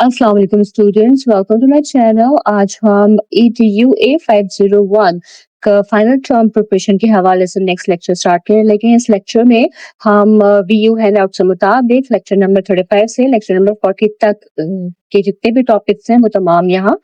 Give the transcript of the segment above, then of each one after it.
अस्सलाम वालेकुम students, welcome to my channel. आज हम ETUA 501 का फाइनल टर्म प्रिपरेशन के हवाले से नेक्स्ट लेक्चर स्टार्ट करें। लेकिन इस लेक्चर में हम BU हैंडआउट के मुताबिक लेक्चर नंबर 35 से लेक्चर नंबर 40 तक के जितने भी टॉपिक्स हैं वो तमाम यहाँ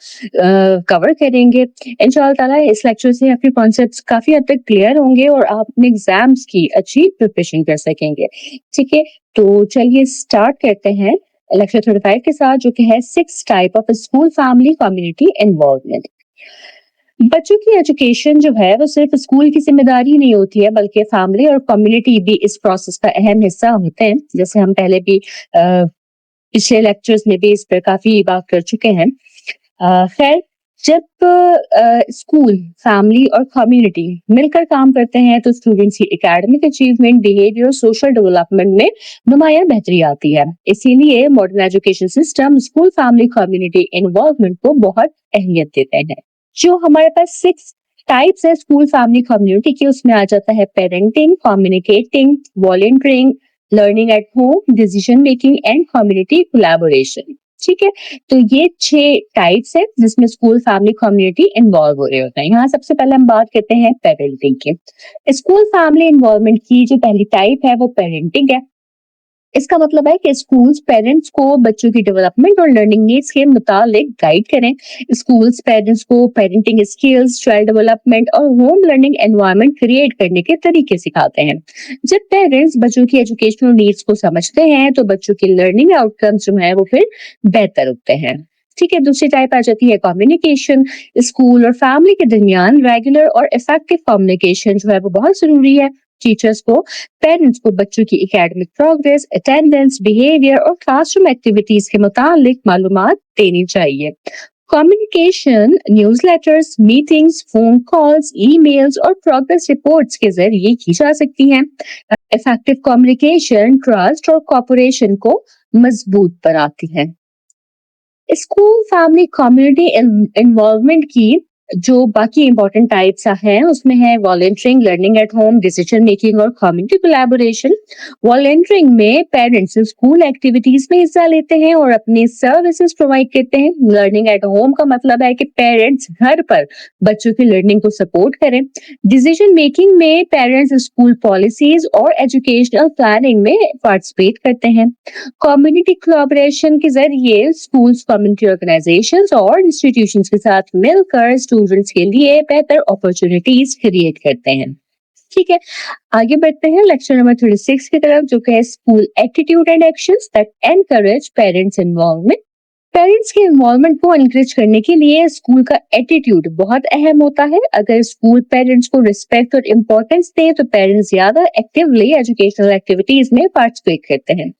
कवर करेंगे। इंशाअल्लाह ताला इस लेक्चर से आपके कॉन्सेप्ट्स काफी हद तक क्लियर होंगे और आप अपने एग्जाम्स की अच्छी प्रिपरेशन कर सकेंगे। ठीक है, तो चलिए स्टार्ट करते हैं लेक्चर 35 के साथ, जो कि है 6 type of school family community involvement. बच्चों की एजुकेशन जो है वो सिर्फ स्कूल की जिम्मेदारी नहीं होती है, बल्कि फैमिली और कम्युनिटी भी इस प्रोसेस का अहम हिस्सा होते हैं। जैसे हम पहले भी पिछले लेक्चर्स में भी इस पर काफी बात कर चुके हैं। खैर, जब स्कूल, फैमिली और कम्युनिटी मिलकर काम करते हैं तो स्टूडेंट्स की academic achievement, behaviour, social development में नुमाया बेहतरी आती है। इसीलिए modern education system school, family, community involvement को बहुत अहमियत देते हैं। जो हमारे पास 6 टाइप्स है स्कूल, फैमिली, कम्युनिटी के, उसमें आ जाता है parenting, communicating, volunteering, learning at home, decision making and community collaboration. ठीक है, तो ये 6 टाइप्स है जिसमें स्कूल, फैमिली, कम्युनिटी इन्वॉल्व हो रहे होते हैं। यहाँ सबसे पहले हम बात करते हैं पेरेंटिंग की। स्कूल फैमिली इन्वॉल्वमेंट की जो पहली टाइप है वो पेरेंटिंग है। इसका मतलब है कि स्कूल्स पेरेंट्स को बच्चों की डेवलपमेंट और लर्निंग नीड्स के मुताबिक गाइड करें। स्कूल्स पेरेंट्स को पेरेंटिंग स्किल्स, चाइल्ड डेवलपमेंट और होम लर्निंग एनवायरनमेंट क्रिएट करने के तरीके सिखाते हैं। जब पेरेंट्स बच्चों की एजुकेशनल नीड्स को समझते हैं तो बच्चों की लर्निंग आउटकम्स जो है वो फिर बेहतर होते हैं। ठीक है, दूसरी टाइप आ जाती है कम्युनिकेशन। स्कूल और फैमिली के दरमियान रेगुलर और इफेक्टिव कम्युनिकेशन जो है वो बहुत जरूरी है। टीचर्स को, पेरेंट्स को बच्चों की एकेडमिक प्रोग्रेस, अटेंडेंस, बिहेवियर और क्लासरूम एक्टिविटीज के मुतालिक मालूमात देनी चाहिए। Communication newsletters, meetings, phone calls, emails और प्रोग्रेस रिपोर्ट्स के जरिए की जा सकती हैं। इफेक्टिव कम्युनिकेशन ट्रस्ट और कोऑपरेशन को मजबूत बनाती है। स्कूल, फैमिली, कम्युनिटी इन्वॉल्वमेंट की जो बाकी इंपॉर्टेंट टाइप्स हैं उसमें है volunteering, learning at home, decision making और कम्युनिटी कोलैबोरेशन। वॉलंटियरिंग में पेरेंट्स स्कूल एक्टिविटीज में हिस्सा लेते हैं और अपनी सर्विसेज प्रोवाइड करते हैं। लर्निंग एट होम का मतलब है कि पेरेंट्स घर पर बच्चों की लर्निंग को सपोर्ट करें। डिसीजन मेकिंग में पेरेंट्स स्कूल पॉलिसीज और एजुकेशनल प्लानिंग में पार्टिसिपेट करते हैं। कम्युनिटी कोलैबोरेशन के जरिए स्कूल्स, कम्युनिटी ऑर्गेनाइजेशंस और इंस्टीट्यूशंस के साथ मिलकर स्टूडेंट्स के लिए बेहतर अपॉर्चुनिटीज क्रिएट करते हैं। ठीक है, आगे बढ़ते हैं लेक्चर नंबर 36 की तरफ, जो कि है school attitude and actions that encourage parents involvement. Parents के इन्वॉल्वमेंट को एनकरेज करने के लिए स्कूल का एटीट्यूड बहुत अहम होता है। अगर स्कूल पेरेंट्स को रिस्पेक्ट और इम्पोर्टेंस दे तो पेरेंट्स ज्यादा एक्टिवली एजुकेशनल एक्टिविटीज में पार्टिसिपेट करते हैं।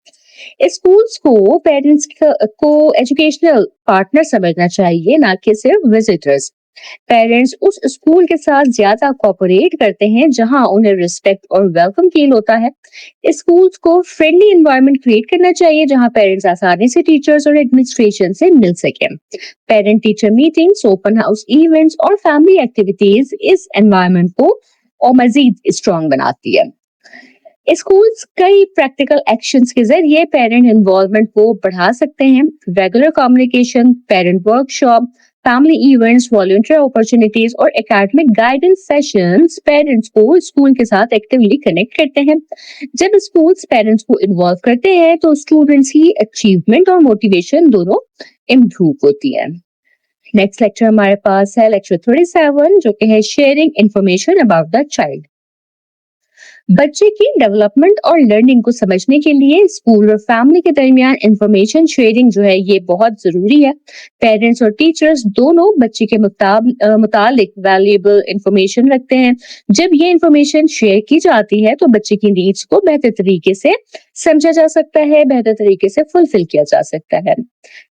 स्कूल्स को पेरेंट्स को एजुकेशनल पार्टनर समझना चाहिए, ना कि सिर्फ विजिटर्स। पेरेंट्स उस स्कूल के साथ ज्यादा कोऑपरेट करते हैं जहां उन्हें रिस्पेक्ट और वेलकम फील होता है। स्कूल्स को फ्रेंडली एनवायरनमेंट क्रिएट करना चाहिए जहां पेरेंट्स आसानी से टीचर्स और एडमिनिस्ट्रेशन से मिल सके। Parent teacher meetings, open house events और फैमिली एक्टिविटीज इस एनवायरनमेंट को और मजीद स्ट्रॉन्ग बनाती है। स्कूल्स कई प्रैक्टिकल एक्शंस के जरिए पेरेंट इन्वॉल्वमेंट को बढ़ा सकते हैं। Regular communication, parent workshop, family events, volunteer opportunities और एकेडमिक गाइडेंस सेशंस पेरेंट्स को स्कूल के साथ एक्टिवली कनेक्ट करते हैं। जब स्कूल्स पेरेंट्स को इन्वॉल्व करते हैं तो स्टूडेंट्स की अचीवमेंट और मोटिवेशन दोनों इम्प्रूव होती है। नेक्स्ट लेक्चर हमारे पास है लेक्चर 37, जो कि है sharing information about the child. बच्चे की डेवलपमेंट और लर्निंग को समझने के लिए स्कूल और फैमिली के दरमियान इंफॉर्मेशन शेयरिंग जो है ये बहुत जरूरी है। पेरेंट्स और टीचर्स दोनों बच्चे के मुतालिक वैल्यूएबल इंफॉर्मेशन रखते हैं। जब ये इंफॉर्मेशन शेयर की जाती है तो बच्चे की नीड्स को बेहतर तरीके से समझा जा सकता है, बेहतर तरीके से फुलफिल किया जा सकता है।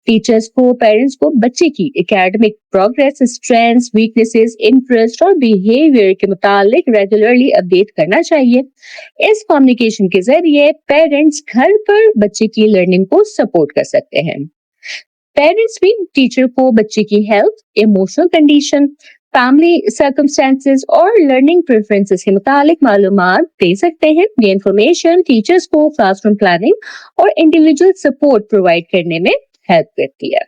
टीचर्स को, पेरेंट्स को बच्चे की academic progress, strengths, weaknesses, interest और बिहेवियर के मुतालिक रेगुलरली अपडेट करना चाहिए। इस कम्युनिकेशन के जरिए पेरेंट्स घर पर बच्चे की लर्निंग को सपोर्ट कर सकते हैं। पेरेंट्स भी टीचर को बच्चे की health, emotional condition, family circumstances और लर्निंग प्रेफरेंसेस के मुतालिक मालूमात दे सकते हैं। ये इंफॉर्मेशन टीचर्स को क्लासरूम प्लानिंग और इंडिविजुअल सपोर्ट प्रोवाइड करने में हेल्प करती है।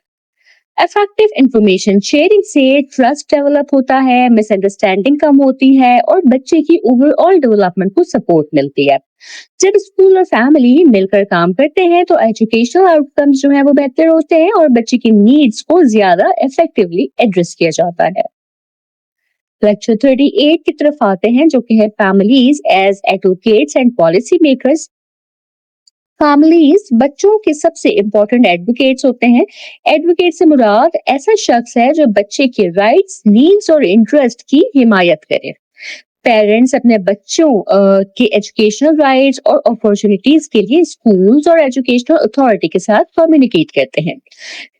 इफेक्टिव इंफॉर्मेशन शेयरिंग से ट्रस्ट डेवलप होता है, मिसअंडरस्टैंडिंग कम होती है और बच्चे की ओवरऑल डेवलपमेंट को सपोर्ट मिलती है। जब स्कूल और फैमिली मिलकर काम करते हैं तो एजुकेशनल आउटकम्स जो है वो बेहतर होते हैं और बच्चे की नीड्स को ज्यादा इफेक्टिवली एड्रेस किया जाता है। लेक्चर 38 की तरफ आते हैं जो कि है families as advocates and policy makers. Families बच्चों के सबसे इंपॉर्टेंट एडवोकेट्स होते हैं। एडवोकेट से मुराद ऐसा शख्स है जो बच्चे के राइट्स, नीड्स और इंटरेस्ट की हिमायत करे। पेरेंट्स अपने बच्चों के एजुकेशनल राइट्स और अपॉर्चुनिटीज के लिए स्कूल्स और एजुकेशनल अथॉरिटी के साथ कम्युनिकेट करते हैं।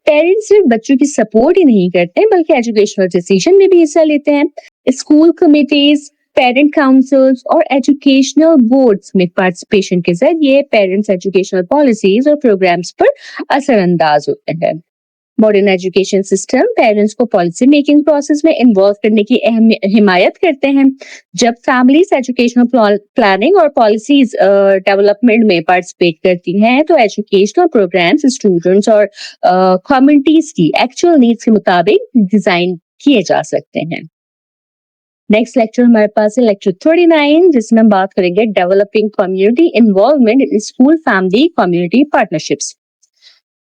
पेरेंट्स सिर्फ बच्चों की सपोर्ट ही नहीं करते बल्कि एजुकेशनल डिसीजन में भी हिस्सा लेते हैं। स्कूल कमिटीज, पेरेंट काउंसिल्स और एजुकेशनल बोर्ड्स में पार्टिसिपेशन के जरिए पेरेंट्स एजुकेशनल पॉलिसीज और प्रोग्राम्स पर असरअंदाज होते हैं। मॉडर्न एजुकेशन सिस्टम पेरेंट्स को पॉलिसी मेकिंग प्रोसेस में इन्वॉल्व करने की अहम हिमायत करते हैं। जब फैमिलीज एजुकेशनल प्लानिंग और पॉलिसीज डेवलपमेंट में पार्टिसिपेट करती हैं तो एजुकेशनल प्रोग्राम्स स्टूडेंट्स और कम्युनिटीज की एक्चुअल नीड्स के मुताबिक डिजाइन किए जा सकते हैं। नेक्स्ट लेक्चर हमारे पास है लेक्चर 39 जिसमें हम बात करेंगे developing community involvement in school family community partnerships.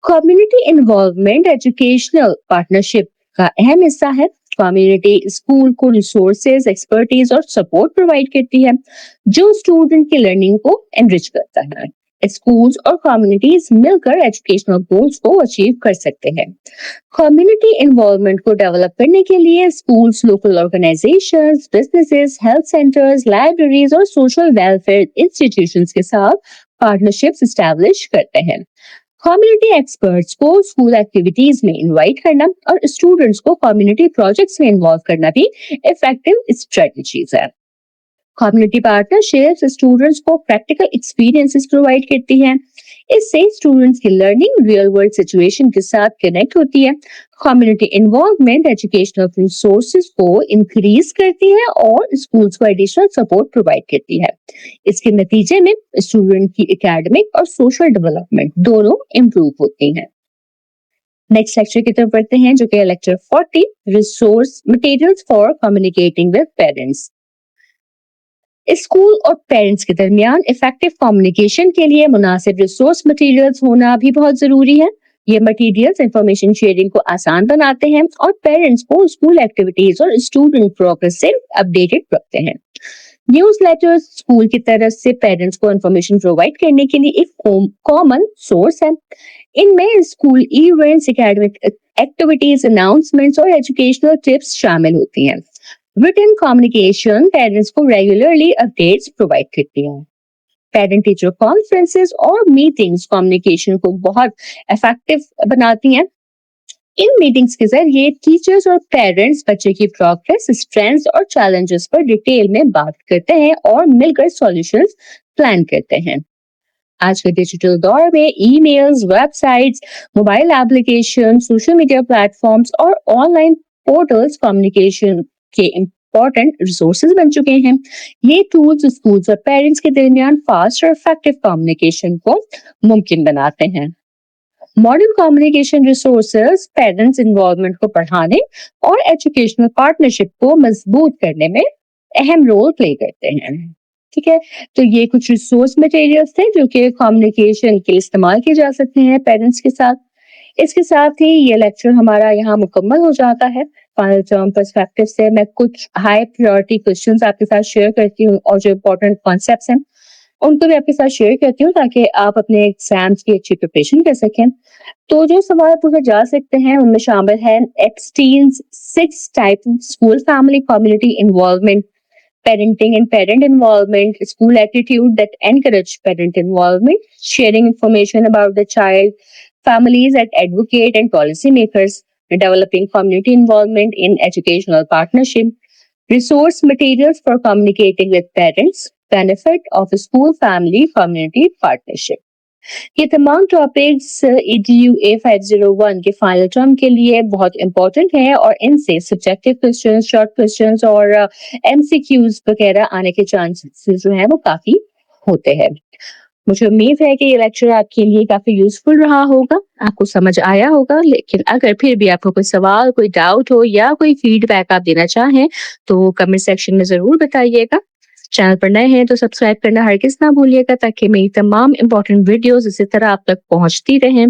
Community involvement educational partnership का अहम हिस्सा है। कम्युनिटी स्कूल को रिसोर्सेज, एक्सपर्टीज और सपोर्ट प्रोवाइड करती है जो स्टूडेंट की लर्निंग को एनरिच करता है। स्कूल्स और कम्युनिटीज मिलकर एजुकेशनल गोल्स को अचीव कर सकते हैं। कम्युनिटी इन्वॉल्वमेंट को डेवलप करने के लिए schools, local organisations, businesses, health centres, libraries और सोशल वेलफेयर इंस्टीट्यूशंस के साथ पार्टनरशिप्स एस्टैब्लिश करते हैं। कम्युनिटी एक्सपर्ट्स को स्कूल एक्टिविटीज में इनवाइट करना और स्टूडेंट्स को कम्युनिटी प्रोजेक्ट्स में इन्वॉल्व करना भी इफेक्टिव स्ट्रेटजीज है। कम्युनिटी पार्टनरशिप्स स्टूडेंट्स को प्रैक्टिकल एक्सपीरियंसेस प्रोवाइड करती हैं। इससे स्टूडेंट्स की लर्निंग रियल वर्ल्ड सिचुएशन के साथ कनेक्ट होती है। कम्युनिटी इन्वॉल्वमेंट एजुकेशनल रिसोर्सेज को इंक्रीज करती है और स्कूल्स को एडिशनल सपोर्ट प्रोवाइड करती है। इसके नतीजे में स्टूडेंट की एकेडमिक और सोशल डेवलपमेंट दोनों इंप्रूव होती हैं। नेक्स्ट लेक्चर की तरफ बढ़ते हैं जो कि lecture 40 resource materials for communicating with parents. School और पेरेंट्स के दरमियान इफेक्टिव कम्युनिकेशन के लिए मुनासिब रिसोर्स मटेरियल्स होना भी बहुत जरूरी है। ये मटेरियल्स इंफॉर्मेशन शेयरिंग को आसान बनाते हैं और पेरेंट्स को स्कूल एक्टिविटीज और स्टूडेंट प्रोग्रेस से अपडेटेड रखते हैं। न्यूज लेटर्स स्कूल की तरफ से पेरेंट्स को इंफॉर्मेशन प्रोवाइड करने के लिए एक कॉमन सोर्स है। इनमें school events, academic activities, announcements और एजुकेशनल टिप्स शामिल होती हैं। रिटन कम्युनिकेशन पेरेंट्स को रेगुलरली अपडेट्स प्रोवाइड करती है। पेरेंट टीचर कॉन्फ्रेंसेस और मीटिंग्स कम्युनिकेशन को बहुत इफेक्टिव बनाती हैं। इन मीटिंग्स के जरिए टीचर्स और पेरेंट्स बच्चे की प्रोग्रेस, स्ट्रेंथ्स और चैलेंजेस पर डिटेल में बात करते हैं और मिलकर सॉल्यूशंस प्लान करते हैं। आज के डिजिटल दौर में emails, websites, mobile application, social media platforms और ऑनलाइन पोर्टल्स कम्युनिकेशन के इंपॉर्टेंट रिसोर्सेज बन चुके हैं। ये टूल्स स्कूल्स और पेरेंट्स के दरमियान फास्ट और इफेक्टिव कम्युनिकेशन को मुमकिन बनाते हैं। Modern communication resources parents involvement को बढ़ाने और एजुकेशनल पार्टनरशिप को मजबूत करने में अहम रोल प्ले करते हैं। ठीक है, तो ये कुछ रिसोर्स मटेरियल्स थे जो कि कम्युनिकेशन के लिए इस्तेमाल किए जा सकते हैं पेरेंट्स के साथ। इसके साथ ही ये लेक्चर हमारा यहाँ मुकम्मल हो जाता है। फाइनल टर्म पर्सपेक्टिव से मैं कुछ हाई प्रायोरिटी क्वेश्चंस आपके साथ शेयर करती हूँ और जो इम्पोर्टेंट कॉन्सेप्ट्स हैं उनको भी आपके साथ शेयर करती हूँ ताकि आप अपने एग्जाम्स की अच्छी प्रिपरेशन कर सकें। तो जो सवाल पूछे जा सकते हैं उनमें शामिल है एप्स्टीन्स 6 type school family community involvement, parenting and parent involvement, school attitude that encourage parent involvement, sharing information about the child, families that advocate and policymakers, developing community involvement in educational partnership, resource materials for communicating with parents, benefit of school family community partnership. ये तमाम topics EDU A501 के final term के लिए बहुत important है और इनसे subjective questions, short questions और MCQs वगैरह आने के चांसेस जो है वो काफी होते हैं। मुझे उम्मीद है कि ये लेक्चर आपके लिए काफ़ी यूज़फुल रहा होगा, आपको समझ आया होगा। लेकिन अगर फिर भी आपको कोई सवाल, कोई डाउट हो या कोई फीडबैक आप देना चाहें, तो कमेंट सेक्शन में ज़रूर बताइएगा। चैनल पर नए हैं तो सब्सक्राइब करना हरगिज़ ना भूलिएगा ताकि मेरी तमाम इम्पोर्टेंट वीडियोज़ इसी तरह आप तक पहुँचती रहें।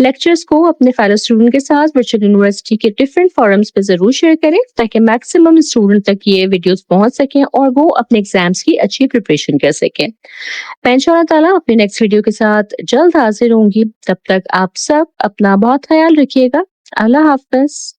लेक्चर्स को अपने फेलो स्टूडेंट के साथ वर्चुअल यूनिवर्सिटी के डिफरेंट फोरम्स पे ज़रूर शेयर करें ताकि मैक्सिमम स्टूडेंट तक ये वीडियोज़ पहुँच सकें और वो अपने एग्ज़ाम्स की अच्छी प्रिपरेशन कर सकें। मैं इंशाअल्लाह ताला अपने नेक्स्ट वीडियो के साथ जल्द हाज़िर होंगी। तब तक आप सब अपना बहुत ख़याल रखिएगा। अल्लाह हाफ़िज़।